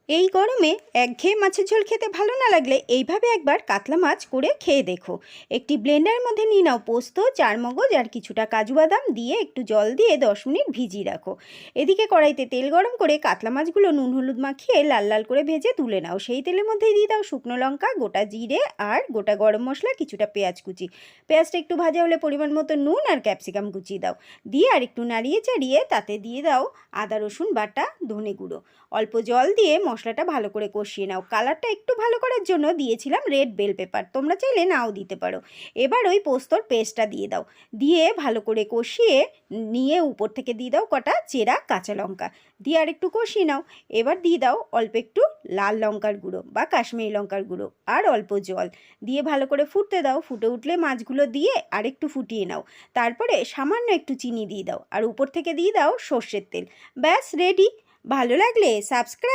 এই গরমে একঘেয়ে মাছের ঝোল খেতে ভালো না লাগলে এইভাবে একবার কাতলা মাছ করে খেয়ে দেখো। একটি ব্লেন্ডারের মধ্যে নিয়ে নাও পোস্ত, চারমগজ আর কিছুটা কাজু বাদাম দিয়ে একটু জল দিয়ে 10 মিনিট ভিজিয়ে রাখো। এদিকে কড়াইতে তেল গরম করে কাতলা মাছগুলো নুন হলুদ মাখিয়ে লাল লাল করে ভেজে তুলে নাও। সেই তেলের মধ্যেই দিয়ে দাও শুকনো লঙ্কা, গোটা জিরে আর গোটা গরম মশলা, কিছুটা পেঁয়াজ কুচি। পেঁয়াজটা একটু ভাজা হলে পরিমাণ মতো নুন আর ক্যাপসিকাম কুচি দাও। দিয়ে আর একটু নাড়িয়ে চাড়িয়ে তাতে দিয়ে দাও আদা রসুন বাটা, ধনে গুঁড়ো। অল্প জল দিয়ে মশলাটা ভালো করে কষিয়ে নাও। কালারটা একটু ভালো করার জন্য দিয়েছিলাম রেড বেল পেপার, তোমরা চাইলে নাও দিতে পারো। এবার ওই পোস্তর পেস্টটা দিয়ে দাও, দিয়ে ভালো করে কষিয়ে নিয়ে উপর থেকে দিয়ে দাও কটা চেরা কাঁচা লঙ্কা, দিয়ে আর একটু কষিয়ে নাও। এবার দিয়ে দাও অল্প একটু লাল লঙ্কার গুঁড়ো বা কাশ্মীরি লঙ্কার গুঁড়ো আর অল্প জল দিয়ে ভালো করে ফুটতে দাও। ফুটে উঠলে মাছগুলো দিয়ে আর একটু ফুটিয়ে নাও। তারপরে সামান্য একটু চিনি দিয়ে দাও আর উপর থেকে দিয়ে দাও সর্ষের তেল। ব্যাস রেডি। ভালো লাগলে সাবস্ক্রাইব।